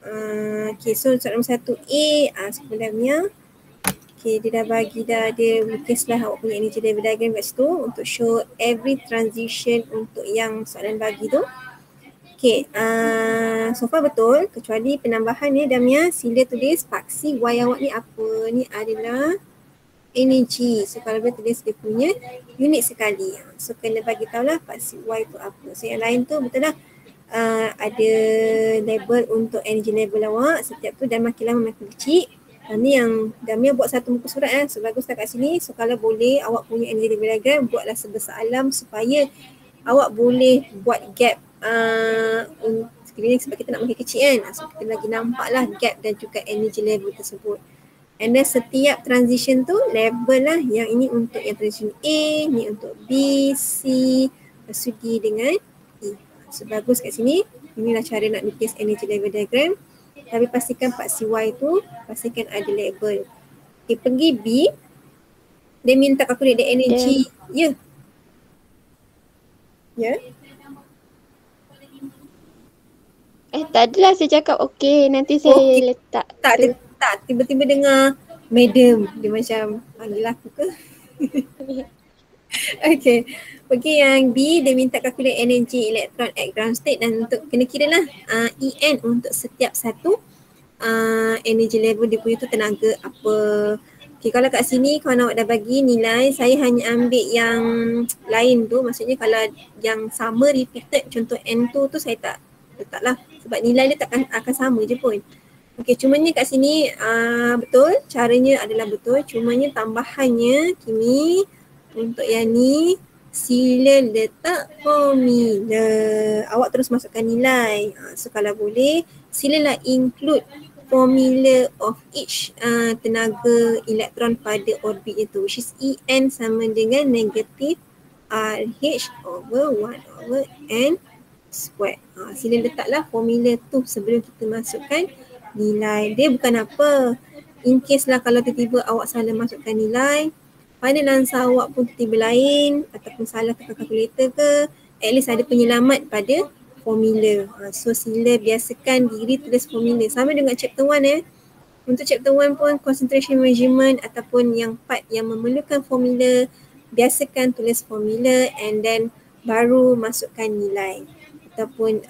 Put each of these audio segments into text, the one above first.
Okay, so soalan nombor 1A sebenarnya okay, dia dah bagi dia lukislah awak punya energy level diagram kat situ untuk show every transition untuk yang soalan bagi tu. Okay, so far betul kecuali penambahan ni Damia, sila tulis paksi Y awak ni apa. Ni adalah energy. So kalau boleh tulis dia punya unit sekali. So kena bagi tahulah paksi Y tu apa. So yang lain tu betul lah. Ada label untuk energy level awak. Setiap tu dan makin lama makin kecil. Ni yang Damia buat satu muka surat So baguslah kat sini. So kalau boleh awak punya energy level diagram buatlah sebesar alam supaya awak boleh buat gap sekiranya sebab kita nak makin kecil kan. So kita lagi nampaklah gap dan juga energy level tersebut. And then setiap transition tu label lah, yang ini untuk yang transition A, ni untuk B, C, lepas tu D dengan E. So bagus kat sini, inilah cara nak lukis energy level diagram. Tapi pastikan part CY tu, pastikan ada label. Okay, pergi B, dia minta calculate the energy. Ya. Ya. Tadilah saya cakap okey, nanti saya letak tu. Tak, tiba-tiba dengar madam, dia macam panggil aku ke? Okay, pergi yang B, dia minta calculate energy elektron at ground state dan untuk kena kira lah EN untuk setiap satu energy level dia punya tu tenaga apa. Okay, kalau kat sini kawan awak dah bagi nilai, saya hanya ambil yang lain tu, maksudnya kalau yang sama repeated contoh N2 tu saya tak letak lah sebab nilai dia takkan akan sama je pun. Okay, cumanya kat sini betul, caranya adalah betul, cumanya tambahannya Kimi untuk yang ni sila letak formula. Awak terus masukkan nilai. So kalau boleh silalah include formula of each tenaga elektron pada orbit itu, which is En sama dengan negatif RH over 1 over N squared. Sila letaklah formula tu sebelum kita masukkan nilai. Dia bukan apa, in case lah kalau tiba-tiba awak salah masukkan nilai, final answer awak pun tiba-tiba lain ataupun salah tekan kalkulator ke, at least ada penyelamat pada formula. So sila biasakan diri tulis formula. Sama dengan chapter 1 Untuk chapter 1 pun concentration measurement ataupun yang part yang memerlukan formula, biasakan tulis formula and then baru masukkan nilai. Ataupun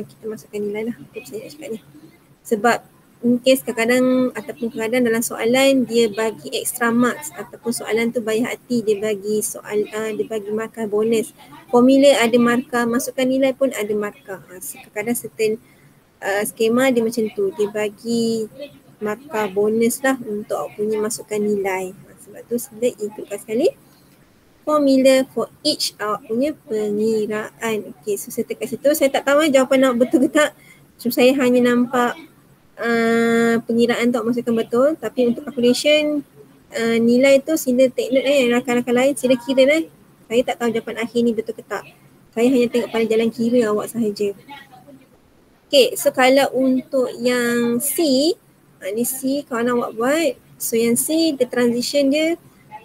kita masukkan nilai lah, apa saya nak cakap ni. Sebab in case kadang-kadang ataupun kadang dalam soalan dia bagi extra marks ataupun soalan tu baik hati dia bagi dia bagi markah bonus. Formula ada markah, masukkan nilai pun ada markah. Kadang-kadang certain skema dia macam tu, dia bagi markah bonus lah untuk punya masukkan nilai. Sebab tu sila ikutkan sekali formula for each punya pengiraan. Okay, so saya tekan situ. Saya tak tahu jawapan awak betul ke tak. So saya hanya nampak pengiraan tu awak masukkan betul. Tapi untuk calculation nilai tu sila take note yang rakan-rakan lain sila kira lah. Saya tak tahu jawapan akhir ni betul ke tak. Saya hanya tengok pada jalan kira awak sahaja. Okay, so kalau untuk yang C, ni C kawan awak buat. So yang C, the transition dia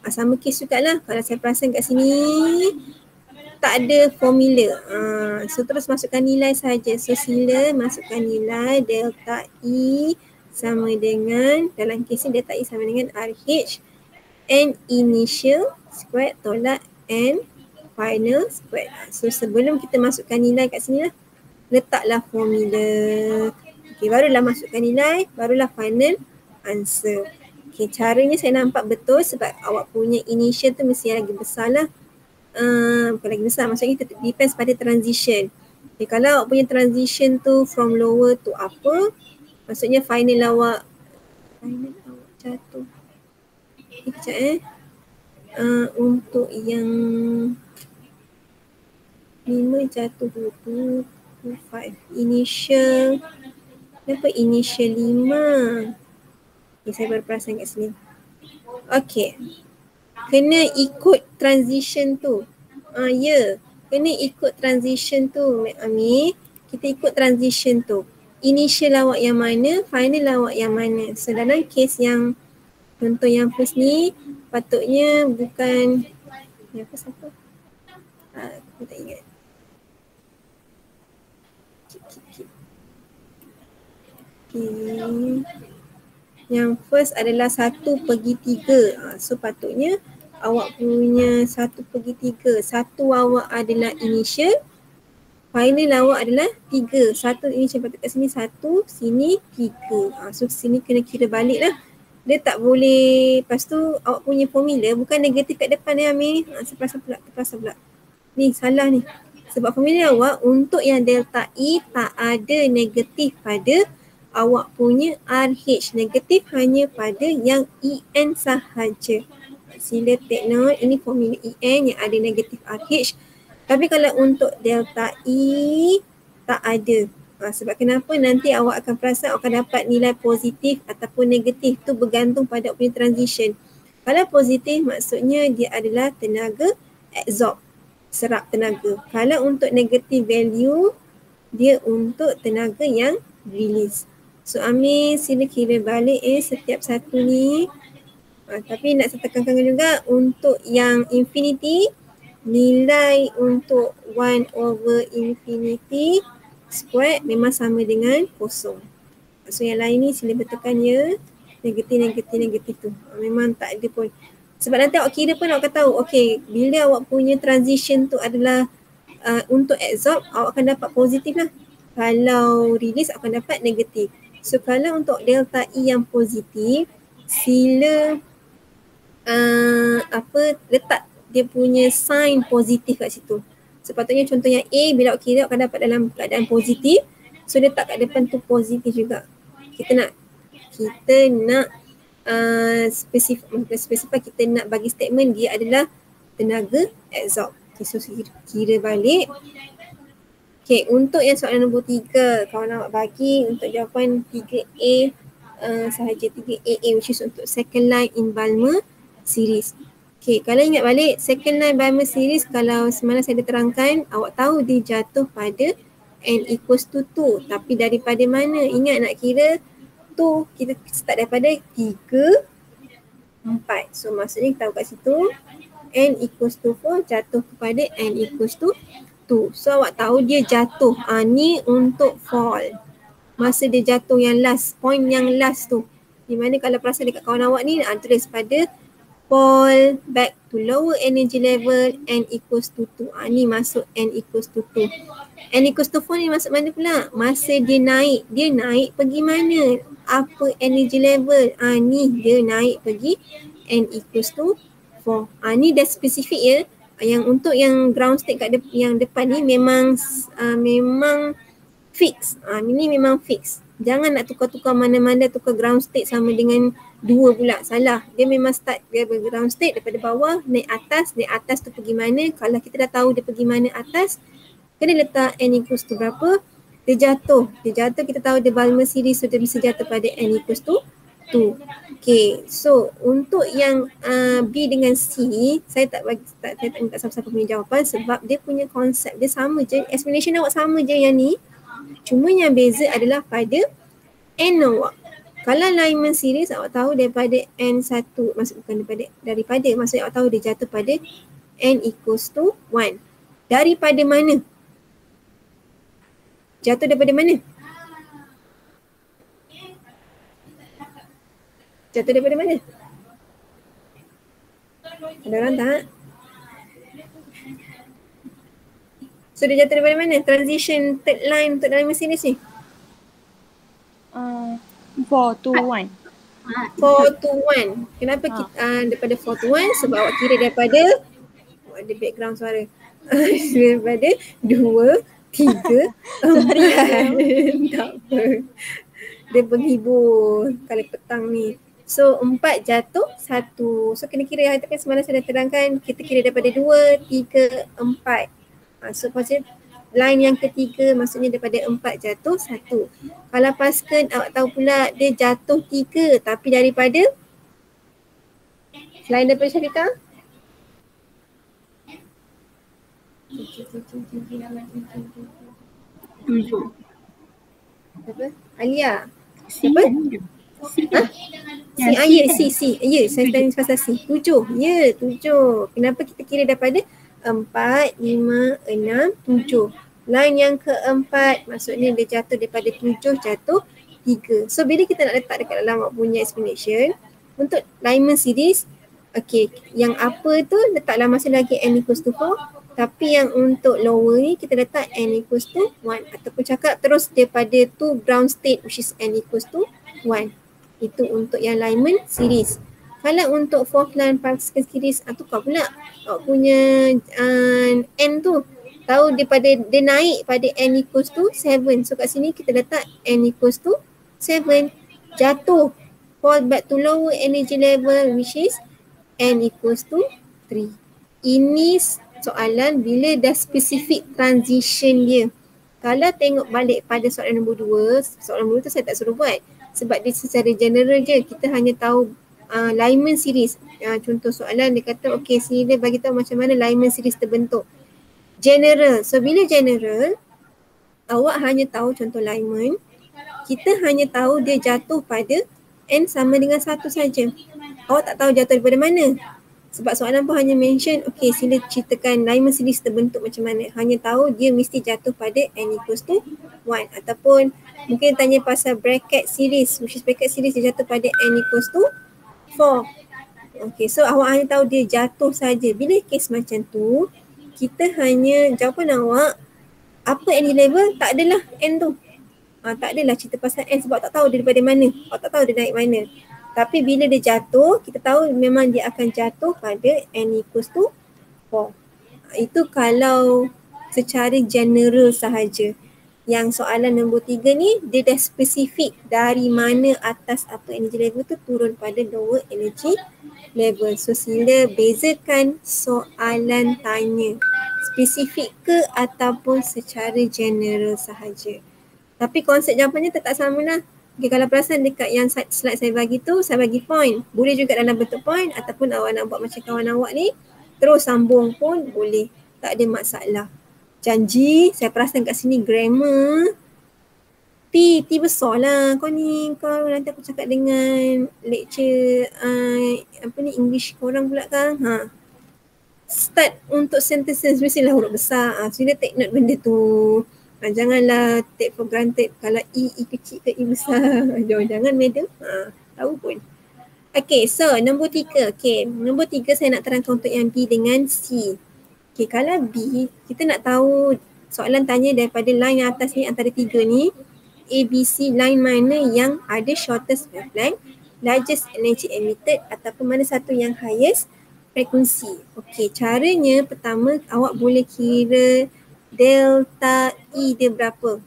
sama case jugalah. Kalau saya perasan kat sini, tak ada formula. So terus masukkan nilai saja. So sila masukkan nilai delta E sama dengan, dalam case ni delta E sama dengan RH N initial squared tolak N final squared. So sebelum kita masukkan nilai kat sini lah, letaklah formula. Okay, barulah masukkan nilai, barulah final answer. Okay, caranya saya nampak betul sebab awak punya initial tu mesti lagi besar lah. Bukan lagi besar, maksudnya kita depends pada transition. Okay, kalau awak punya transition tu from lower to upper, maksudnya final awak jatuh. Sekejap untuk yang 5 jatuh 2, 5. Initial, kenapa initial 5? Okay, saya baru perasan kat sini. Okay, kena ikut transition tu. Ya, kena ikut transition tu, Ami. Kita ikut transition tu. Initial awak yang mana, final awak yang mana. So dalam case yang contoh yang first ni, patutnya bukan, ni apa siapa? Aku tak ingat. Okay. Yang first adalah 1/3. So patutnya awak punya 1/3. Satu awak adalah initial, final awak adalah 3. Satu initial patut kat sini 1, sini 3. So sini kena kira balik lah. Dia tak boleh, lepas tu awak punya formula bukan negatif kat depan ni Amir. Terpaksa pula. Ni salah ni. Sebab formula awak untuk yang delta E tak ada negatif pada awak punya RH. Negatif hanya pada yang EN sahaja. Sila take note, ini formula EN yang ada negatif RH. Tapi kalau untuk delta E tak ada. Sebab kenapa nanti awak akan perasan awak akan dapat nilai positif ataupun negatif. Tu bergantung pada awak punya transition. Kalau positif maksudnya dia adalah tenaga absorb, serap tenaga. Kalau untuk negative value, dia untuk tenaga yang release. So Amir sila kira balik setiap satu ni. Tapi nak saya tekankan juga untuk yang infinity, nilai untuk 1/infinity squared memang sama dengan kosong. So yang lain ni sila betulkan ya. Negatif tu. Memang tak ada pun. Sebab nanti awak kira pun awak akan tahu, okay, bila awak punya transition tu adalah untuk absorb, awak akan dapat positif lah. Kalau release, awak akan dapat negatif. So kalau untuk delta E yang positif, sila letak dia punya sign positif kat situ. Sepatutnya contohnya A, bila awak kira awak akan dapat dalam keadaan positif. So letak kat depan tu positif juga. Kita nak spesifik, kita nak bagi statement dia adalah tenaga absorb. Okay, so kira balik. Okay, untuk yang soalan nombor 3, kawan awak bagi untuk jawapan 3A sahaja, 3AA which is untuk second line in Balmer series. Okay, kalau ingat balik second line Balmer series, kalau semalam saya dah terangkan, awak tahu dia jatuh pada n equals to 2. Tapi daripada mana? Ingat nak kira tu, kita start daripada 3, 4. So maksudnya kita tahu kat situ n equals to 4 jatuh kepada n equals to 2. So awak tahu dia jatuh. Ni untuk fall. Masa dia jatuh yang last, point yang last tu. Di mana kalau perasan dekat kawan awak ni, tulis pada fall back to lower energy level n equals to 2. Ni masuk n equals to 2. N equals to 4 ni masuk mana pula? Masa dia naik pergi mana? Apa energy level? Ni dia naik pergi n equals to 4. Ni dah spesifik ya. Yang untuk yang ground state kat yang depan ni memang fix. Ini memang fix. Jangan nak tukar-tukar mana-mana, tukar ground state sama dengan 2 pula. Salah. Dia memang start dia ground state daripada bawah, naik atas tu pergi mana. Kalau kita dah tahu dia pergi mana atas, kena letak n equals to berapa, dia jatuh kita tahu dia Balmer series, so dia bisa jatuh pada n equals to 2. Okay, so untuk yang B dengan C, saya tak minta siapa-siapa punya jawapan sebab dia punya konsep dia sama je, explanation awak sama je yang ni. Cuma yang beza adalah pada n awak. Kalau Lyman series awak tahu daripada n1, daripada maksudnya awak tahu dia jatuh pada n equals to 1. Daripada mana? Jatuh daripada mana? Jatuh daripada mana? Ada orang tak? So dia jatuh daripada mana? Transition third line untuk dalam mesin ni? 4 to 1. 4 to 1. Kenapa kita daripada 4 to 1? Sebab awak kira daripada, ada background suara. Daripada 2, 3, 4. Tak apa. Dia menghibur kalau petang ni. So 4 jatuh 1. So kena kira, tapi semalam saya dah terangkan, kita kira daripada 2, 3, 4. So pasal line yang ketiga maksudnya daripada 4 jatuh 1. Kalau paskan awak tahu pula dia jatuh 3 tapi daripada, selain daripada Syarika? Tujuh. Apa? Alia? Siapa? C. Ya, saya tanya pasal C. 7. Ya, 7. Kenapa kita kira daripada 4, 5, 6, 7. Line yang keempat maksudnya dia jatuh daripada 7 jatuh 3. So bila kita nak letak dekat dalam awak punya explanation, untuk Lyman series, okay, yang apa tu letaklah masih lagi n equals to 4, tapi yang untuk lower ni kita letak n equals to 1 ataupun cakap terus daripada to ground state which is n equals to 1. Itu untuk yang Lyman series. Kalau untuk fourth line particle series, tu kau pula awak punya n tu tahu dia naik pada n equals to 7. So kat sini kita letak n equals to 7, jatuh fall back to lower energy level which is n equals to 3. Ini soalan bila dah specific transition dia. Kalau tengok balik pada soalan nombor 2, soalan nombor 2 tu saya tak suruh buat sebab dia secara general je, kita hanya tahu Lyman series. Contoh soalan dia kata okay, sini dia bagi tahu macam mana Lyman series terbentuk. General. So bila general, awak hanya tahu contoh Lyman, kita hanya tahu dia jatuh pada n sama dengan 1 saja. Awak tak tahu jatuh daripada mana. Sebab soalan pun hanya mention, okay, sila ceritakan Lyman series terbentuk macam mana. Hanya tahu dia mesti jatuh pada n equals to 1. Ataupun mungkin tanya pasal bracket series, which is bracket series dia jatuh pada n equals to 4. Okay, so awak hanya tahu dia jatuh saja. Bila kes macam tu, kita hanya jawapan awak, apa energy level, tak adalah n tu. Tak adalah cerita pasal n sebab tak tahu dia daripada mana. Awak tak tahu dia naik mana. Tapi bila dia jatuh, kita tahu memang dia akan jatuh pada n equals to 4. Itu kalau secara general sahaja. Yang soalan nombor 3 ni, dia dah spesifik dari mana atas apa energy level tu turun pada lower energy level. So sila bezakan soalan tanya. Spesifik ke ataupun secara general sahaja. Tapi konsep jawapannya tetap sama lah. Okay, kalau perasan dekat yang slide saya bagi tu, saya bagi point. Boleh juga dalam bentuk point ataupun awak nak buat macam kawan awak ni, terus sambung pun boleh. Tak ada masalah. Janji, saya perasan kat sini grammar. T besar lah kau ni. Kau nanti aku cakap dengan lecture English korang pula kan. Start untuk sentences mestilah huruf besar. Sila take note benda tu. Janganlah take for granted kalau E kecil ke E besar. Jangan madam. Tahu pun. Okay, so nombor 3. Okay, nombor 3 saya nak terangkan untuk yang B dengan C. Okay, kalau B, kita nak tahu soalan tanya daripada line yang atas ni antara 3 ni, A, B, C, line mana yang ada shortest wavelength, largest energy emitted ataupun mana satu yang highest frekuensi. Okay, caranya pertama awak boleh kira delta E dia berapa.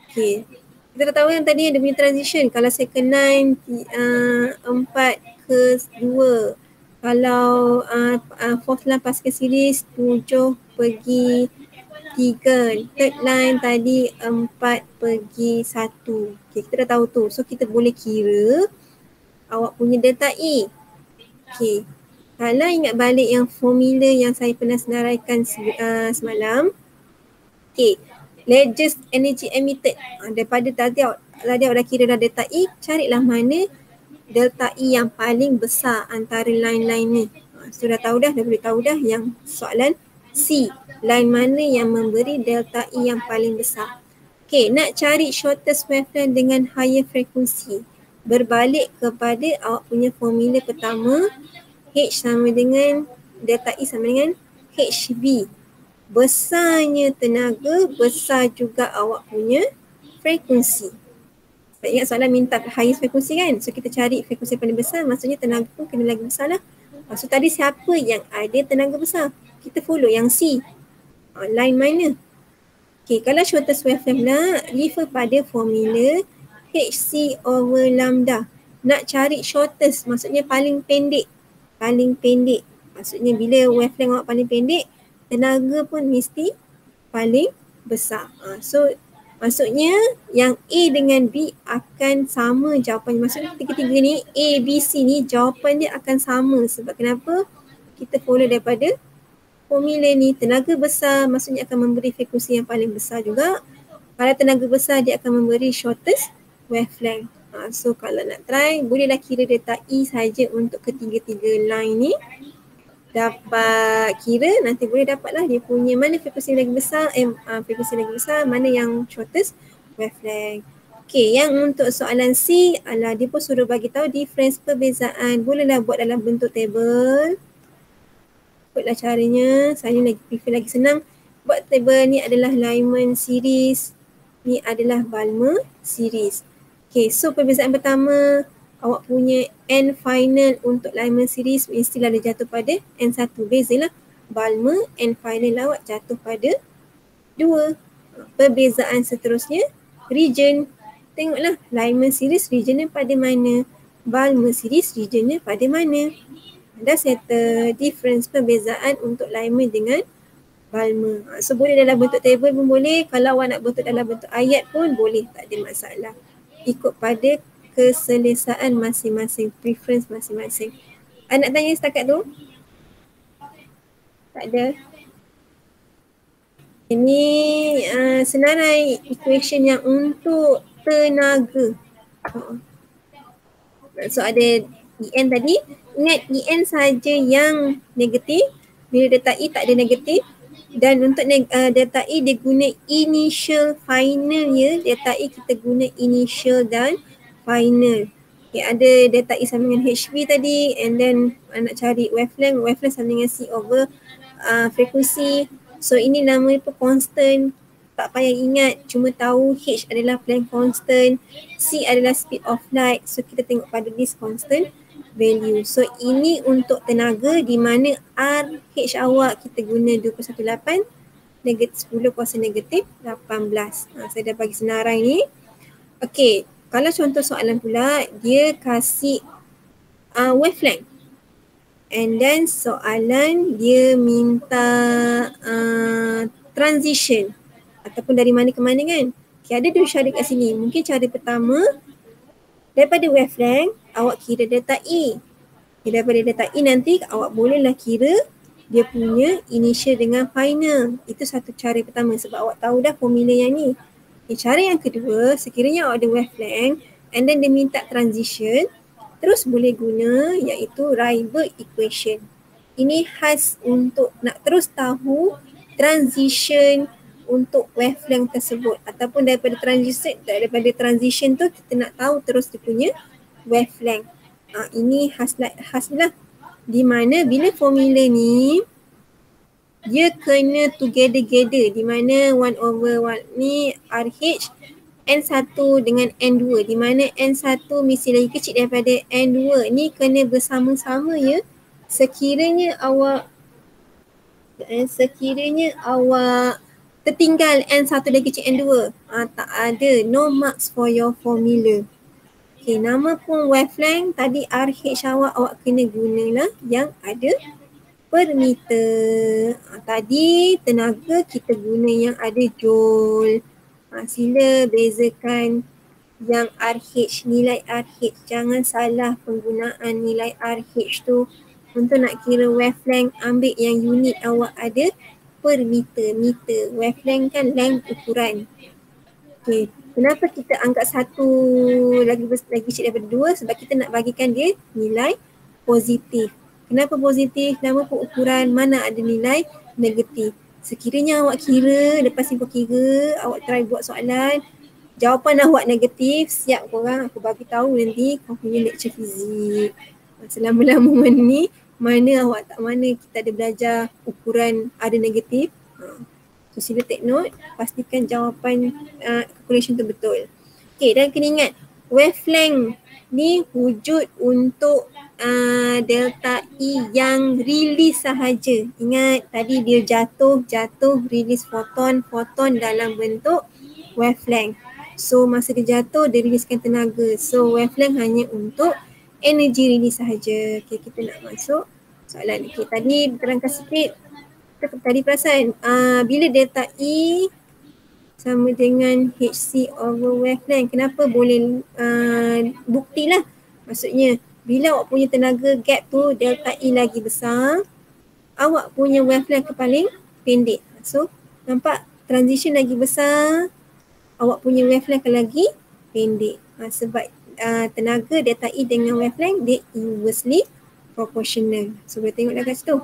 Okay, kita dah tahu yang tadi ada punya transition. Kalau second line 4 ke 2. Kalau fourth line particle series 7 pergi 3. Third line tadi 4 pergi 1. Okay, kita dah tahu tu. So kita boleh kira awak punya delta E. Okay, kalau ingat balik yang formula yang saya pernah senaraikan semalam. Okay, largest energy emitted. Daripada tadi awak dah kira dah delta E, carilah mana delta E yang paling besar antara line-line ni. Sudah tahu dah boleh tahu dah yang soalan C. Line mana yang memberi delta E yang paling besar. Okay, nak cari shortest wavelength dengan higher frekuensi. Berbalik kepada awak punya formula pertama, H sama dengan delta E sama dengan HV. Besarnya tenaga, besar juga awak punya frekuensi. Ingat soalan minta highest frekuensi kan? So kita cari frekuensi paling besar, maksudnya tenaga pun kena lagi besar lah. So tadi siapa yang ada tenaga besar? Kita follow yang C. Line mana? Okay, kalau shortest wavelength lah, refer pada formula HC over lambda. Nak cari shortest, maksudnya paling pendek. Paling pendek. Maksudnya bila wavelength awak paling pendek, tenaga pun mesti paling besar. So maksudnya yang A dengan B akan sama jawapannya. Maksudnya ketiga-tiga ni, A, B, C ni jawapan dia akan sama. Sebab kenapa? Kita follow daripada formula ni. Tenaga besar maksudnya akan memberi frekuensi yang paling besar juga. Kalau tenaga besar dia akan memberi shortest wavelength. So kalau nak try, bolehlah kira delta E saja untuk ketiga-tiga line ni. Dapat kira, nanti boleh dapatlah dia punya mana frekuensi lagi besar, frekuensi lagi besar, mana yang shortest wavelength. Okey, yang untuk soalan C, dia pun suruh bagi tahu difference perbezaan. Bolehlah buat dalam bentuk table. Ikutlah caranya. Saya lagi prefer lagi senang. Buat table ni adalah Lyman series. Ni adalah Balmer series. Okey, so perbezaan pertama, awak punya N final untuk Lyman series mestilah dia jatuh pada N1. Bezalah. Balmer N final awak jatuh pada 2. Perbezaan seterusnya, region. Tengoklah Lyman series regionnya pada mana, Balmer series regionnya pada mana. Dah settle difference perbezaan untuk Lyman dengan Balmer. So boleh dalam bentuk table pun boleh, kalau awak nak bentuk dalam bentuk ayat pun boleh, tak ada masalah. Ikut pada keselesaan masing-masing, preference masing-masing. Nak tanya setakat tu? Tak ada. Ini senarai equation yang untuk tenaga. So ada EN tadi. Ingat EN saja yang negatif. Bila delta E tak ada negatif. Dan untuk delta E dia guna initial final ya. Delta E kita guna initial dan final. Okay, ada delta E sama dengan HV tadi. And then nak cari wavelength. Wavelength sama dengan C over frekuensi. So ini nama itu constant. Tak payah ingat, cuma tahu H adalah Planck constant, C adalah speed of light. So kita tengok pada this constant value. So ini untuk tenaga di mana RH awak kita guna 2/18, negatif 10 kuasa negatif 18. Saya dah bagi senarai ni. Okey, kalau contoh soalan pula, dia kasih wavelength. And then soalan dia minta transition ataupun dari mana ke mana kan. Okay, ada dua cara kat sini. Mungkin cara pertama, daripada wavelength awak kira delta E. Okay, daripada delta E nanti awak bolehlah kira dia punya initial dengan final. Itu satu cara pertama sebab awak tahu dah formula yang ni. Okay, cara yang kedua, sekiranya awak ada wavelength and then dia minta transition, terus boleh guna iaitu Rydberg equation. Ini khas untuk nak terus tahu transition untuk wavelength tersebut ataupun daripada transition tu kita nak tahu terus dia punya wavelength. Ini khas lah di mana bila formula ni dia kena together di mana 1/1 ni RH N1 dengan N2 di mana N1 mesti lagi kecil daripada N2. Ni kena bersama-sama ya. Sekiranya awak tertinggal N1 lagi kecil N2, tak ada, no marks for your formula. Okay, nama pun wavelength tadi RH awak kena gunalah yang ada per meter. Tadi tenaga kita guna yang ada joule. Sila bezakan yang RH, nilai RH. Jangan salah penggunaan nilai RH tu. Untuk nak kira wavelength, ambil yang unit awak ada per meter. Wavelength kan length ukuran. Okay. Kenapa kita anggap satu lagi kecil daripada 2? Sebab kita nak bagikan dia nilai positif. Kenapa positif? Nama pun ukuran, mana ada nilai negatif. Sekiranya awak kira, lepas simpul kira, awak try buat soalan, jawapan awak negatif, siap korang, aku bagi tahu nanti kau punya lecture fizik. Selama-lama ni, mana kita ada belajar ukuran ada negatif. So sila take note, pastikan jawapan calculation tu betul. Okay, dan kena ingat, wavelength ni wujud untuk delta E yang release sahaja. Ingat tadi dia jatuh release foton dalam bentuk wavelength. So masa dia jatuh dia releasekan tenaga. So wavelength hanya untuk energy release sahaja. Okay, kita nak masuk soalan. Okay, tadi terangkan sikit. Tadi perasan bila delta E sama dengan HC over wavelength, kenapa boleh buktilah. Maksudnya bila awak punya tenaga gap tu delta E lagi besar, awak punya wavelength paling pendek. So nampak transition lagi besar, awak punya wavelength lagi pendek. Sebab tenaga delta E dengan wavelength dia inversely proportional. So boleh tengok dah kat situ.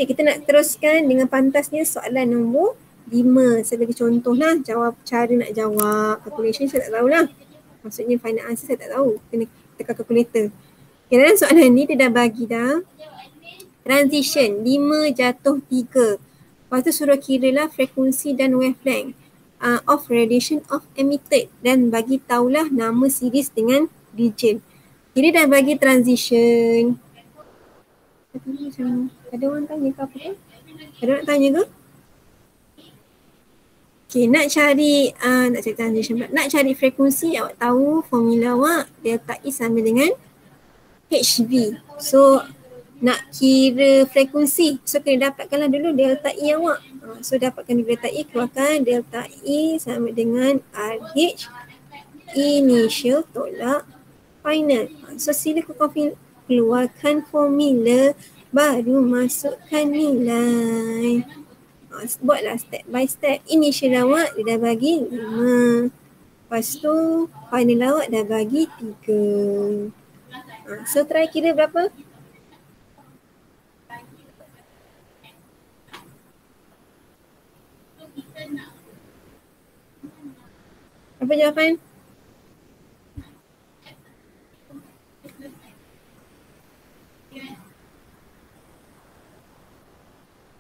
Okay, kita nak teruskan dengan pantasnya soalan nombor 5 sebagai contoh lah. Cara nak jawab calculation saya tak tahulah. Maksudnya final answer saya tak tahu. Kena tekan calculator. Okay, dalam soalan ni dia dah bagi dah. Transition 5 jatuh 3. Lepas tu suruh kira lah frekuensi dan wavelength of radiation of emitted dan bagi tahulah nama series dengan region. Kira dah bagi transition. Ada orang tanya ke apa ke? Ada orang nak tanya ke? Okay, nak cari transition pula. Nak cari frekuensi, awak tahu formula awak delta E sama dengan HV. So nak kira frekuensi, so kena dapatkanlah dulu delta E awak. So dapatkan delta E, keluarkan delta E sama dengan RH initial tolak final. So sila keluarkan formula baru masukkan nilai. Buatlah step by step. Initial awak dia dah bagi 5. Lepas tu final awak dah bagi 3. So try kira berapa? Apa jawapan?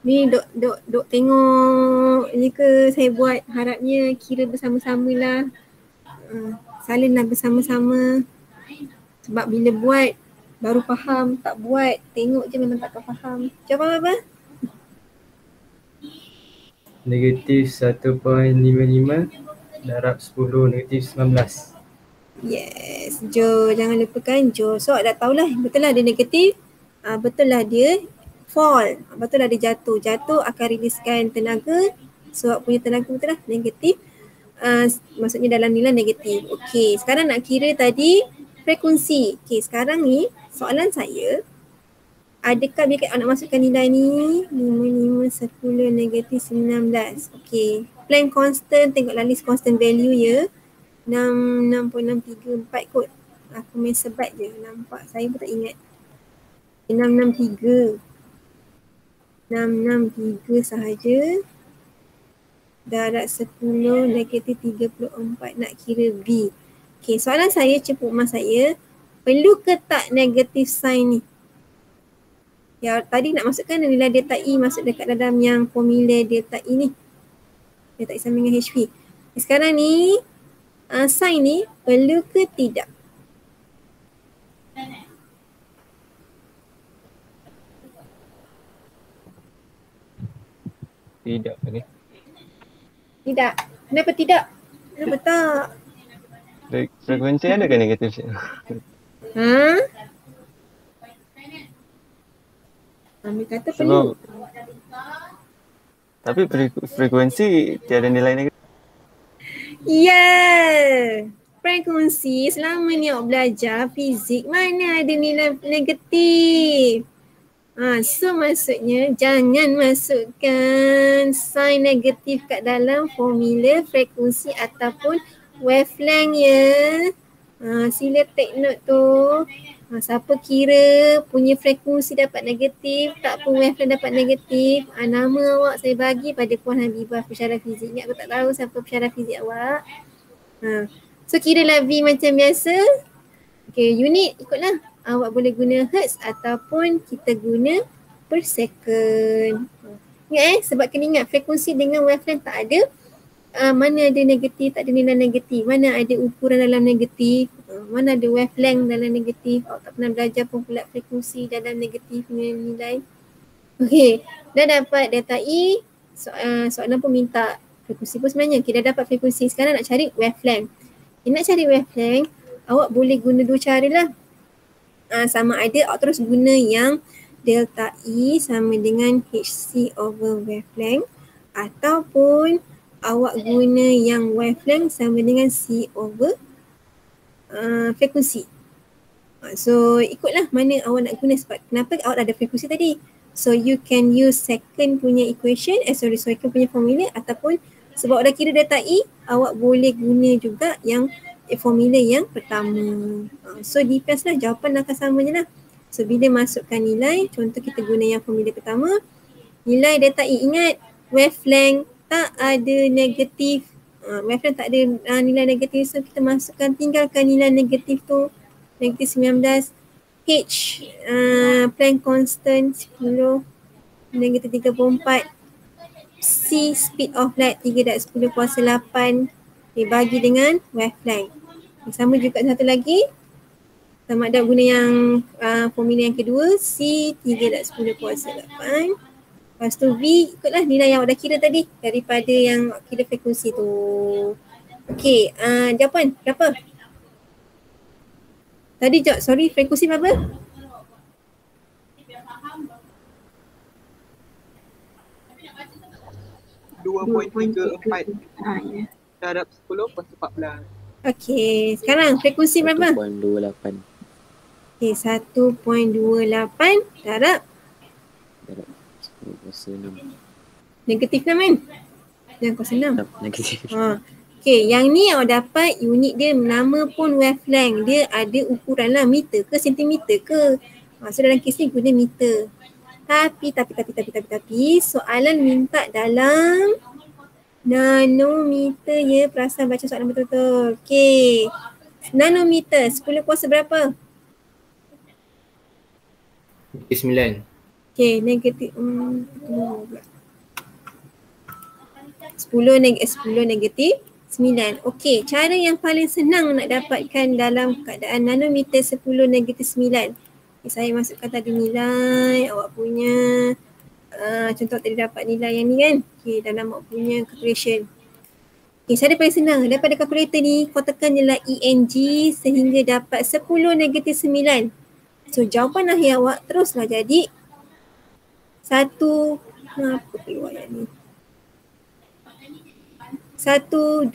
Ni dok tengok ni ke saya buat, harapnya kira bersama-sama lah. Salinlah bersama-sama. Sebab bila buat baru faham, tak buat tengok je memang takkan faham. Jawapan apa? Negatif 1.55 darab 10 negatif 19. Yes, Jo. Jangan lupakan Jo. So dah tahulah, betul lah dia negatif. Betul lah dia fall. Betul lah dia jatuh. Jatuh akan riliskan tenaga. So awak punya tenaga betul lah negatif. Maksudnya dalam nilai negatif. Okey, sekarang nak kira tadi frekuensi. Okey, sekarang ni soalan saya, adakah bila nak masukkan nilai ni 5, 10, negatif 19. Okey, Planck constant, tengoklah list constant value ya. 6.634 kot. Aku main sebat je, nampak saya pun tak ingat. 663 sahaja. Darab 10 negatif 34 nak kira V. Okey, soalan saya, Cipuk Mas saya, perlu ke tak negatif sign ni? Ya, tadi nak masukkan nilai delta E masuk dekat dalam yang formula delta E ni. Delta E sama dengan HV. Sekarang ni sign ni perlu ke tidak? Tidak. Okay. Tidak. Kenapa tidak? Kenapa tak? Frekuensi ada ke negatif? Ambil kata perlu. Tapi frekuensi tiada nilai negatif. Yeah. Frekuensi selama ni awak belajar fizik mana ada nilai negatif. So maksudnya jangan masukkan sign negatif kat dalam formula frekuensi ataupun wavelength ya. Sila take note tu. Siapa kira punya frekuensi dapat negatif, tak pun wavelength dapat negatif, nama awak saya bagi pada Puan Habibah pensyarah fizik. Ingat aku tak tahu siapa pensyarah fizik awak. So kiralah V macam biasa. Okay, unit ikutlah. Awak boleh guna hertz ataupun kita guna per second. Ingat sebab kena ingat frekuensi dengan wavelength tak ada. Mana ada negatif, tak ada nilai negatif. Mana ada ukuran dalam negatif. Mana ada wavelength dalam negatif. Awak tak pernah belajar pun pula frekuensi dalam negatif punya nilai. Okay, dah dapat delta E. Soalan pun minta frekuensi pun sebenarnya. Kita dah dapat frekuensi. Sekarang nak cari wavelength. Nak cari wavelength, awak boleh guna dua cara lah. Sama ada awak terus guna yang delta E sama dengan HC over wavelength, ataupun awak guna yang wavelength sama dengan C over frekuensi. So ikutlah mana awak nak guna, sebab kenapa awak ada frekuensi tadi. So you can use second punya equation, second punya formula, ataupun sebab awak dah kira delta E, awak boleh guna juga yang formula yang pertama. So depends lah, jawapan akan sama je lah. So bila masukkan nilai, contoh kita guna yang formula pertama, nilai delta E, ingat wavelength tak ada negatif, waveline tak ada nilai negatif, so kita masukkan, tinggalkan nilai negatif tu, negatif 19. H, Planck constant 10, negatif 34. C, speed of light 3/10 kuasa 8 dibagi dengan waveline. Sama juga satu lagi, sama ada guna yang formula yang kedua, C 3/10 kuasa 8. Lepas tu V ikutlah nilai yang awak dah kira tadi daripada yang kira frekuensi tu. Okey, jawapan berapa? Tadi frekuensi berapa? 2.34 Ya. darab 10 kuasa 14. Okey, sekarang frekuensi berapa? 1.28 Okey, 1.28 darab darab 10 kuasa 6. negatif 6 kan? Jangan kuasa 6. Negatif. Okey, yang ni awak dapat unit dia, nama pun wavelength. Dia ada ukuran lah, meter ke sentimeter ke. So dalam kes ni guna meter. Tapi soalan minta dalam nanometer ya. Perasan baca soalan betul-betul. Okey, nanometer 10 kuasa berapa? Negatif 9. Okey, negatif 10 negatif 9. Okey, cara yang paling senang nak dapatkan dalam keadaan nanometer 10 negatif 9. Saya masukkan tadi nilai awak punya, contoh tadi dapat nilai yang ni kan. Okey, dalam awak punya calculation. Okey, cara paling senang daripada kalkulator ni, kau tekan je lah ENG sehingga dapat 10 negatif 9. So jawapan akhir awak teruslah jadi apa keluar yang ni? 1280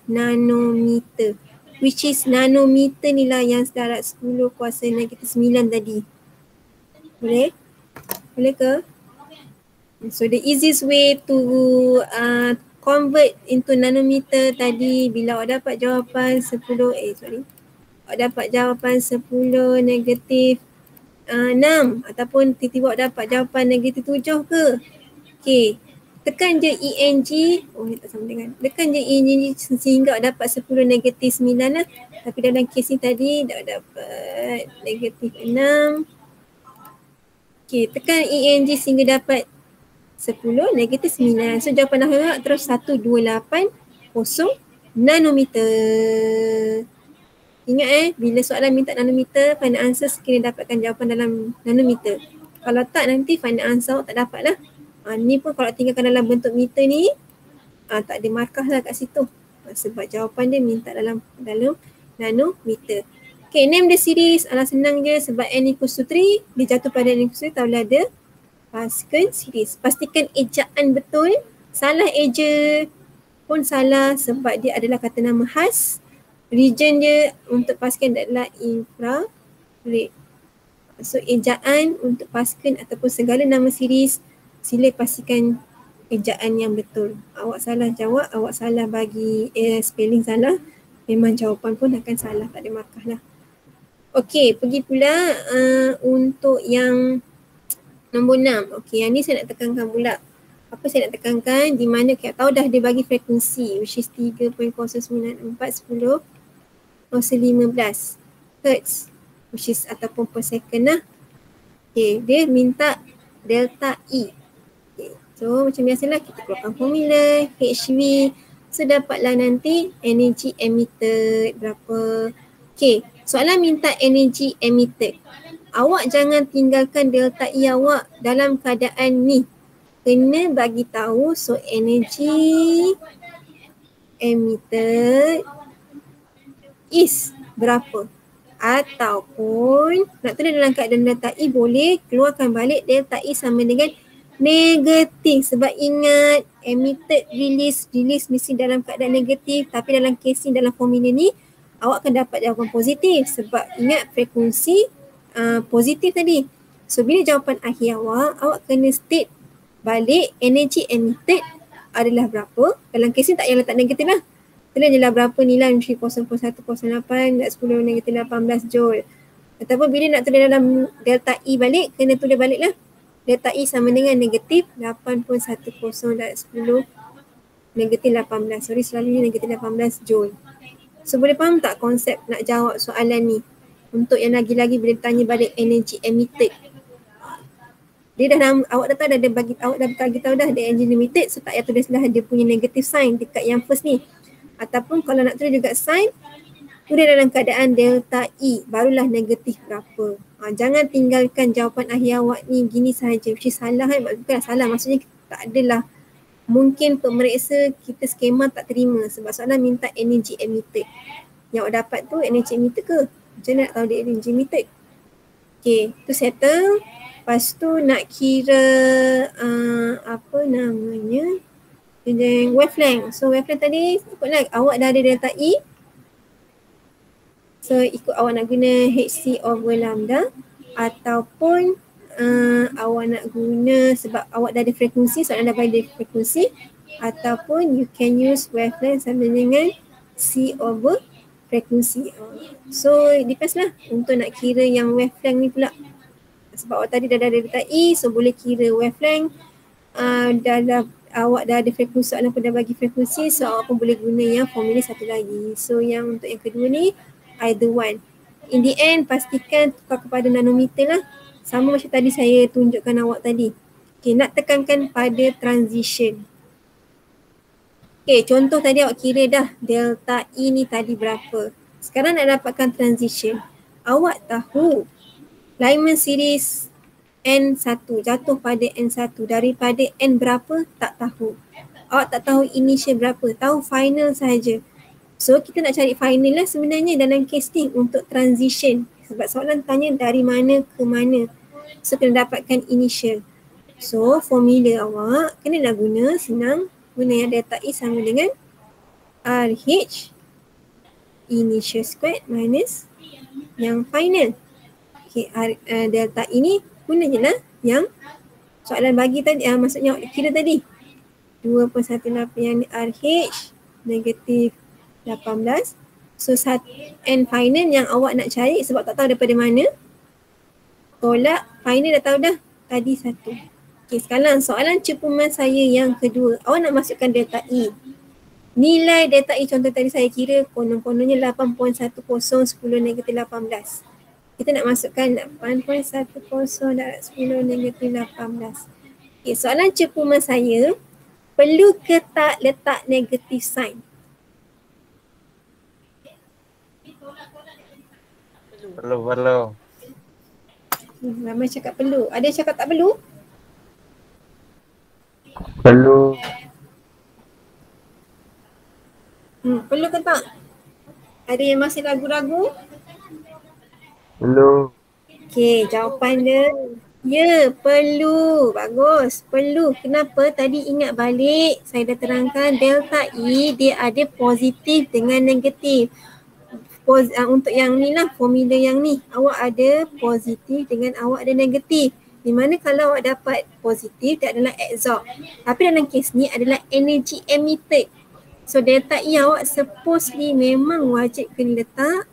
nanometer, which is nanometer ni lah yang darab 10 kuasa negatif 9 tadi. Boleh? Boleh ke? So the easiest way to convert into nanometer tadi, bila awak dapat jawapan 10, awak dapat jawapan 10 negatif 6 ataupun tiba-tiba awak dapat jawapan negatif 7 ke? Okey, tekan je ENG, tak sama dengan, tekan je ENG sehingga awak dapat 10 negatif 9 lah. Tapi dalam kes ni tadi dah dapat negatif 6. Okey, tekan ENG sehingga dapat 10 negatif 9. So jawapan awak terus 1280 nanometer. Ingat bila soalan minta nanometer, final answer sekiranya dapatkan jawapan dalam nanometer. Kalau tak nanti final answer awak tak dapat lah. Ni pun kalau tinggalkan dalam bentuk meter ni, tak ada markah lah kat situ. Sebab jawapan dia minta dalam nanometer. Okay, name the series. Senang je sebab n equals to 3. Dia jatuh pada n equals to 3, tahulah ada Pascal series. Pastikan ejaan betul. Salah eja pun salah sebab dia adalah kata nama khas. Region dia untuk Pascal adalah infrared. So ejaan untuk Pascal ataupun segala nama series, sila pastikan ejaan yang betul. Awak salah jawab, awak salah bagi spelling salah, memang jawapan pun akan salah, tak ada markah lah. Okey, pergi pula untuk yang nombor 6. Okey, yang ni saya nak tekankan pula. Apa saya nak tekankan, di mana kita tahu dah dia bagi frekuensi which is 3.094 10 kuasa 15 Hertz, which is ataupun per second lah. Okey, dia minta delta E. Okay. So macam biasalah kita keluarkan formula HV. So dapatlah nanti energy emitted berapa. Okey, soalan minta energy emitted. Awak jangan tinggalkan delta E awak dalam keadaan ni. Kena bagi tahu so energy emitted is berapa. Ataupun nak tulis dalam keadaan delta E, boleh keluarkan balik delta E sama dengan negatif. Sebab ingat emitted, release mesti dalam keadaan negatif. Tapi dalam kes ni, dalam formula ni awak akan dapat jawapan positif. Sebab ingat frekuensi positif tadi. So bila jawapan akhir awak kena state balik energy emitted adalah berapa. Dalam kes ni tak payah letak negatif lah. Tulis je lah berapa nilai 0.108 dan 10 negatif 18 joule. Ataupun bila nak tulis dalam delta E balik, kena tulis balik lah. delta E sama dengan negatif 8.10/10 negatif 18. Sorry, selalunya negatif 18 joule. So boleh faham tak konsep nak jawab soalan ni? Untuk yang lagi-lagi boleh tanya balik energy emitted. Dia dah awak dah tahu awak dah bagi tahu dah dia energy limited, so tak payah tulislah dia punya negative sign dekat yang first ni. Ataupun kalau nak tulis juga sign, tulis dalam keadaan delta E, barulah negatif berapa. Jangan tinggalkan jawapan akhir awak ni gini sahaja, which is salah kan. Bukanlah salah, maksudnya tak adalah, mungkin pemeriksa kita skema tak terima sebab soalan minta energy emitted. Yang awak dapat tu energy emitted ke? Macam mana nak tahu dia energy emitted? Okay, tu settle. Lepas tu nak kira apa namanya, wavelength. So wavelength tadi ikutlah awak dah ada delta E. So ikut awak nak guna HC over lambda, ataupun awak nak guna sebab awak dah ada frekuensi, soalan dah bagi frekuensi, ataupun you can use wavelength sama dengan C over frekuensi. So depends lah untuk nak kira yang wavelength ni pula. Sebab awak tadi dah ada delta E, so boleh kira wavelength. Awak dah ada frekuensi, soalan pun dah bagi frekuensi, so awak pun boleh guna yang formula satu lagi. So yang untuk yang kedua ni, either one. In the end, pastikan tukar kepada nanometer lah. Sama macam tadi saya tunjukkan awak tadi. Okay, nak tekankan pada transition. Okay, contoh tadi awak kira dah delta E ni tadi berapa. Sekarang nak dapatkan transition. Awak tahu Lyman series N1 jatuh pada N1 daripada N berapa? Tak tahu. Awak tak tahu initial berapa, tahu final sahaja. So kita nak cari final lah sebenarnya dalam case ni untuk transition. Sebab soalan tanya dari mana ke mana. So kena dapatkan initial. So formula awak kena dah guna, senang. Guna yang delta E sama dengan RH initial squared minus yang final. Okay, delta E ni guna je lah yang soalan bagi tadi, maksudnya awak kira tadi 2.18 yang RH negatif 18. So and final yang awak nak cari sebab tak tahu daripada mana, tolak final dah tahu dah tadi 1. Okay, sekarang soalan cepuman saya yang kedua. Awak nak masukkan delta E. Nilai delta E contoh tadi saya kira konon-kononnya 8.10 10 negatif 18. Kita nak masukkan 8.10 darab 10 negatif 18. Okay, soalan cepuman saya, perlu ke tak letak negative sign? Perlu. Ramai cakap perlu. Ada yang cakap tak perlu? Perlu. Perlu ke tak? Ada yang masih ragu-ragu? Perlu. Okey, jawapan dia ya, perlu. Bagus, perlu. Kenapa? Tadi ingat balik saya dah terangkan delta E dia ada positif dengan negatif. Untuk yang ni lah, formula yang ni, awak ada positif dengan awak ada negatif. Di mana kalau awak dapat positif, dia adalah absorb. Tapi dalam kes ni adalah energy emitted. So delta E awak supposedly memang wajib kena letak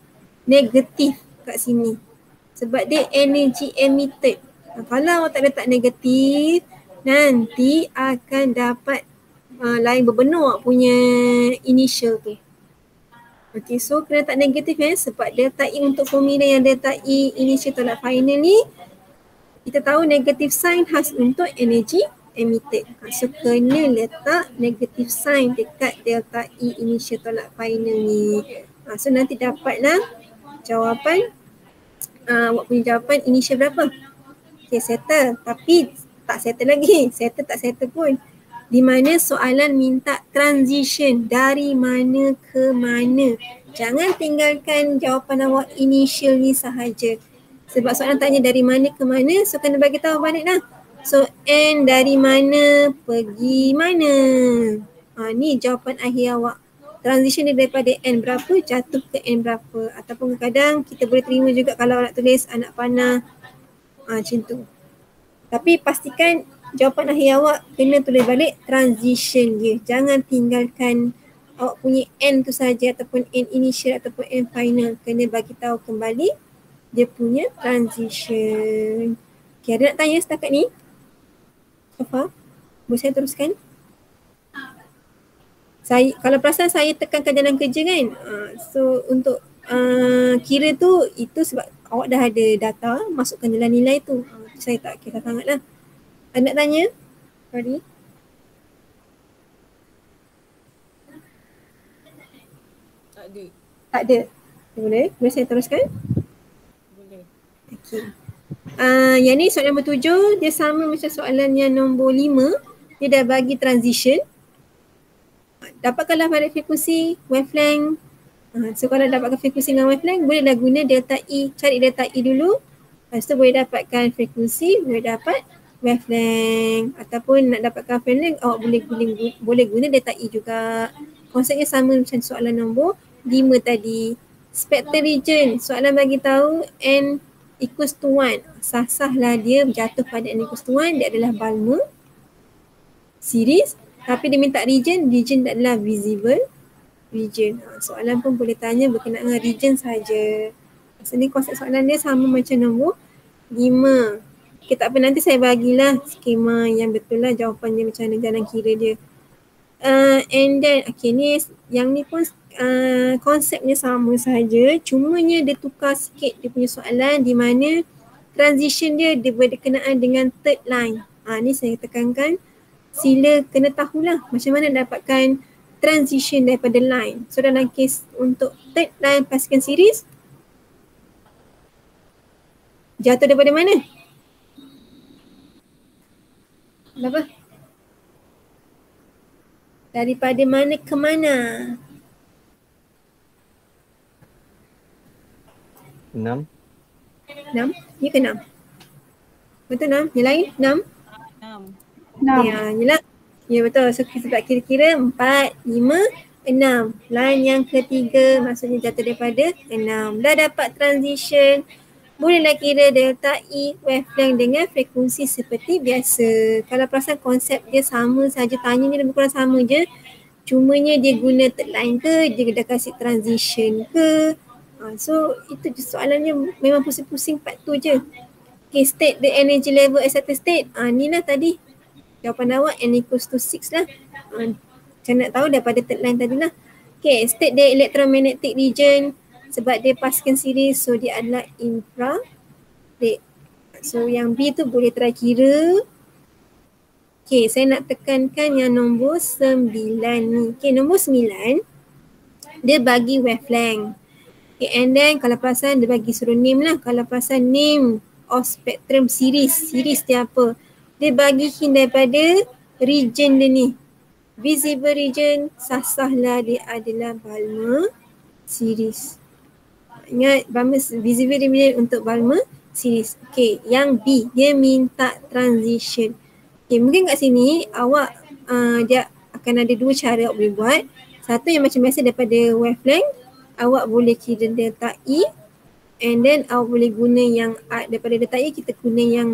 negatif kat sini. Sebab dia energy emitted. Kalau awak tak letak negatif, nanti akan dapat lain berbenur awak punya initial tu. Okay, so kena letak negatif sebab delta E untuk formula yang delta E initial tolak final ni, kita tahu negative sign khas untuk energy emitted. So kena letak negative sign dekat delta E initial tolak final ni. So nanti dapatlah jawapan, awak punya jawapan initial berapa. Okay, settle. Tapi tak settle lagi. Settle tak settle pun. Di mana soalan minta transition dari mana ke mana. Jangan tinggalkan jawapan awak initial ni sahaja. Sebab soalan tanya dari mana ke mana, so kena bagi tahu balik lah. So N dari mana pergi mana. Ni jawapan akhir awak. Transition dia daripada N berapa jatuh ke N berapa. Ataupun kadang kita boleh terima juga kalau nak tulis anak panah. Macam tu. Tapi pastikan jawapan akhir awak kena tulis balik transition dia. Jangan tinggalkan awak punya N tu saja ataupun N initial ataupun N final. Kena bagi tahu kembali dia punya transition. Okay, ada nak tanya setakat ni? So far? Boleh saya teruskan? Saya, kalau perasan saya tekankan dalam kerja kan, so untuk kira tu, itu sebab awak dah ada data, masukkan dalam nilai tu. Saya tak kira sangat lah. Nak tanya? Sorry. Tak ada. Boleh saya teruskan? Boleh. Okey. Yang ni soalan nombor 7, dia sama macam soalan yang nombor 5. Dia dah bagi transition. Dapatkanlah balik frekuensi, wavelength. So kalau dapatkan frekuensi dengan wavelength, bolehlah guna delta E. Cari delta E dulu. Lepas tu boleh dapatkan frekuensi, boleh dapat wavelength. Ataupun nak dapatkan wavelength, awak boleh guna delta E juga. Konsepnya sama macam soalan nombor 5 tadi. Spectral region, soalan bagi tahu N equals to 1. Sah-sahlah dia jatuh pada N equals to 1. Dia adalah Balmer series. Tapi dia minta region adalah visible region. Soalan pun boleh tanya berkenaan dengan region saja. Maksudnya konsep soalan dia sama macam nombor 5. Okay, tak apa, nanti saya bagilah skema yang betul lah jawapannya macam mana jalan kira dia. And then, okay, ni yang ni pun konsepnya sama saja. Cumanya dia tukar sikit dia punya soalan di mana transition dia berkenaan dengan third line. Ni saya tekankan. Sila kena tahulah macam mana dapatkan transition daripada line. So dalam kes untuk third line pastikan series, jatuh daripada mana? Apa? Daripada mana ke mana? 6. 6? Ya ke 6? Betul 6? Yang lain? 6? 6. Ya, yelah. Ya betul. So sebab kira-kira 4, 5, 6. Line yang ketiga maksudnya jatuh daripada 6. Dah dapat transition. Bolehlah kira delta E wavelength dengan frekuensi seperti biasa. Kalau perasan konsep dia sama saja, tanyanya lebih kurang sama je. Cumanya dia guna third line ke, dia dah kasih transition ke. So itu je soalannya, memang pusing-pusing part tu je. Okay, state the energy level at certain state. Ni lah tadi. Jawapan awak N equals to 6 lah. Macam nak tahu daripada third line tadi lah. Okay, state the electromagnetic region. Sebab dia pastikan series, so dia adalah infrared. So yang B tu boleh try kira. Okay, saya nak tekankan yang nombor 9 ni. Okay, nombor 9, dia bagi wavelength. Okay, and then kalau perasan dia bagi suruh name lah. Kalau perasan name of spectrum series. Series dia apa? Dia bagi hint daripada region dia ni. Visible region, sah-sahlah dia adalah Balmer series. Ingat Balmer visible region untuk Balmer series. Okay, yang B, dia minta transition. Okay, mungkin kat sini awak dia akan ada dua cara awak boleh buat. Satu yang macam biasa daripada wavelength, awak boleh kira delta E, and then awak boleh guna yang daripada delta E kita guna yang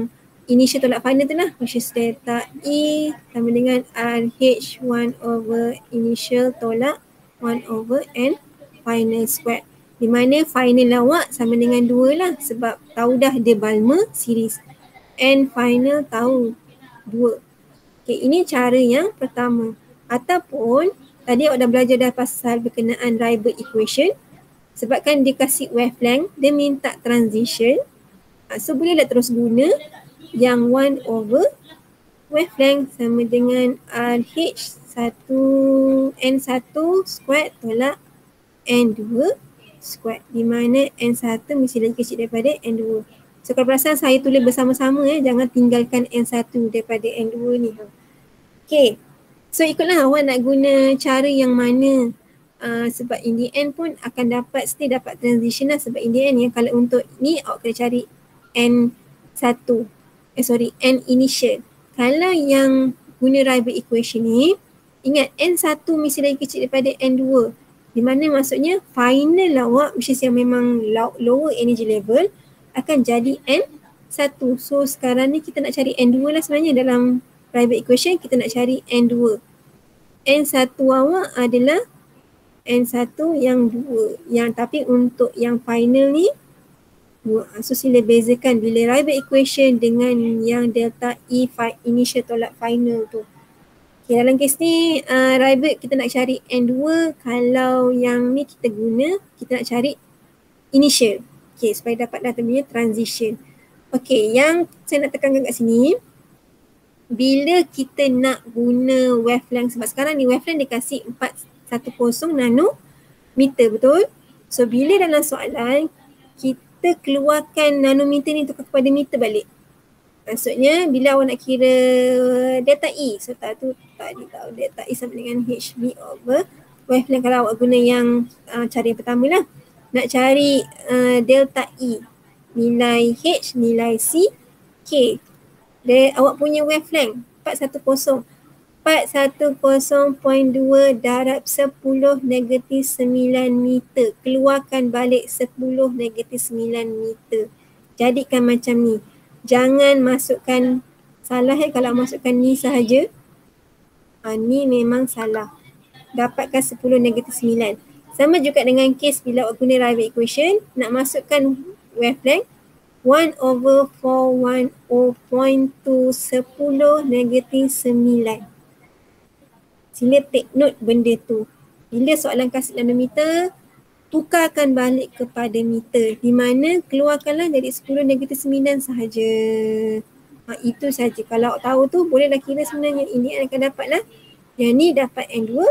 initial tolak final tu lah, which is delta E sama dengan RH 1 over initial tolak 1 over N final square. Di mana final awak sama dengan 2 lah sebab tahu dah dia Balmer series. N final tahu 2. Okay, ini cara yang pertama. Ataupun tadi awak dah belajar dah pasal berkenaan Rybert equation. Sebabkan dia kasih wavelength, dia minta transition. So bolehlah terus guna yang 1 over wavelength sama dengan RH 1 N1 square tolak N2 square. Di mana N1 mesti lagi kecil daripada N2. So kalau perasan saya tulis bersama-sama jangan tinggalkan N1 daripada N2 ni. Okay. So ikutlah awak nak guna cara yang mana. Sebab in the end pun akan dapat, still dapat transition lah. Sebab in the end kalau untuk ni awak kena cari N1. N initial. Kalau yang guna Rybert equation ni, ingat N1 mesti lagi kecil daripada N2. Di mana maksudnya final awak, which is yang memang lower energy level, akan jadi N1. So sekarang ni kita nak cari N2 lah sebenarnya dalam Rybert equation, kita nak cari N2. N1 awak adalah N1 yang 2. Yang tapi untuk yang final ni, So sila bezakan bila Rybak equation dengan yang delta E initial tolak final tu. Okay, dalam kes ni Rybak kita nak cari N2, kalau yang ni kita guna, kita nak cari initial. Okay, supaya dapat datanya transition. Okay, yang saya nak tekankan kat sini, bila kita nak guna wavelength, sebab sekarang ni wavelength dia kasih 410 nanometer, betul? So bila dalam soalan, kita keluarkan nanometer ni tukar kepada meter balik. Maksudnya bila awak nak kira delta E, so tak tahu delta E sama dengan HB over wavelength. Kalau awak guna yang cara yang pertama lah, nak cari delta E, nilai H, nilai C, K. Awak punya wavelength 410. 410.2 darab 10 negatif 9 meter. Keluarkan balik 10 negatif 9 meter. Jadikan macam ni. Jangan masukkan salah kalau masukkan ni sahaja. Ni memang salah. Dapatkan 10 negatif 9. Sama juga dengan kes bila awak guna Rybak equation, nak masukkan wavelength 1/410.2 10 negatif 9. Sila take note benda tu. Bila soalan kasih nanometer, tukarkan balik kepada meter, di mana keluarkanlah dari 10 negatif 9 sahaja. Itu saja. Kalau awak tahu tu, bolehlah kira sebenarnya ini akan dapatlah. Yang ni dapat N2,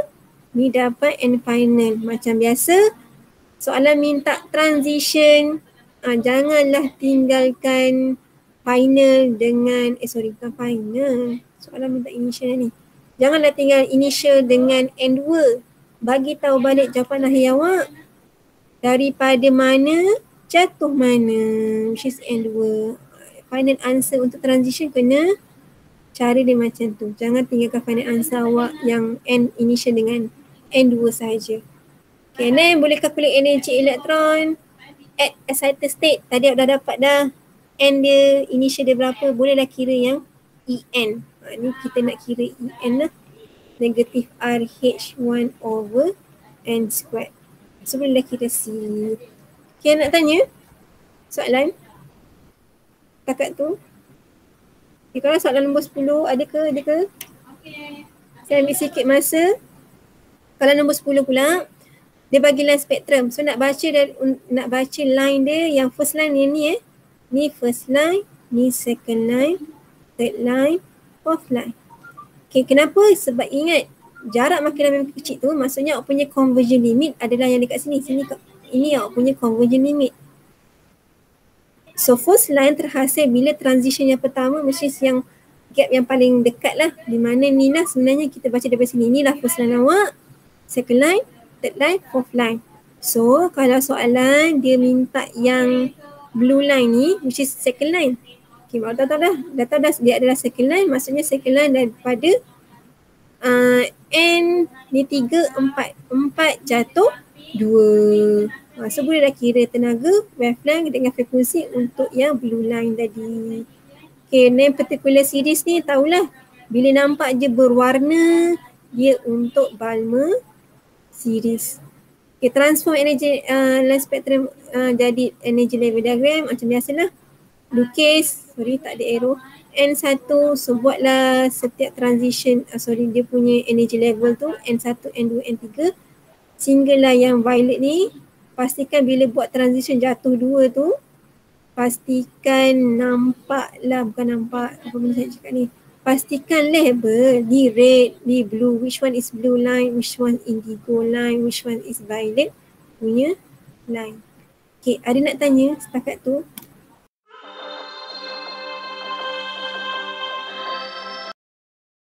ni dapat N final. Macam biasa, soalan minta transition, janganlah tinggalkan final dengan, bukan final. Soalan minta initial ni. Janganlah tinggal initial dengan N2. Bagi tahu balik jawapan akhir awak. Daripada mana, jatuh mana, which is N2. Final answer untuk transition kena cara dia macam tu. Jangan tinggalkan final answer awak yang N initial dengan N2 sahaja. Okay, then boleh calculate energy elektron at excited state. Tadi awak dah dapat dah N dia, initial dia berapa, bolehlah kira yang En. Ni kita nak kira En lah. Negatif RH1 over N squared. So bolehlah kira C. Okay, nak tanya soalan takat tu. Okay, kalau soalan nombor 10 ada ke? Saya ambil sikit masa. Kalau nombor 10 pula, dia bagi line spektrum. So nak baca line dia, yang first line ni Ni first line, ni second line, third line, fourth line. Okay, kenapa? Sebab ingat jarak makin lama makin kecil tu, maksudnya awak punya conversion limit adalah yang dekat sini. Ini awak punya conversion limit. So first line terhasil bila transition yang pertama, mesti yang gap yang paling dekat lah. Di mana ni lah sebenarnya kita baca daripada sini. Inilah first line awak, second line, third line, fourth line. So kalau soalan dia minta yang blue line ni, which is second line. Okay, dah tahu dah dia adalah second line, maksudnya second line daripada N ni 3, 4 jatuh 2. So boleh dah kira tenaga wavelength dengan frekuensi untuk yang blue line tadi. Okay, name particular series ni tahulah, bila nampak je berwarna, dia untuk Balmer series. Okay, transform energy line spectrum jadi energy level diagram macam biasalah. Lukis, tak ada arrow. N1, so buatlah setiap transition, dia punya energy level tu, N1, N2, N3. Sehinggalah yang violet ni, pastikan bila buat transition jatuh 2 tu, pastikan nampaklah, bukan nampak, apa benda saya cakap ni. Pastikan label, ni red, ni blue, which one is blue line, which one indigo line, which one is violet punya line. Okay, ada nak tanya setakat tu?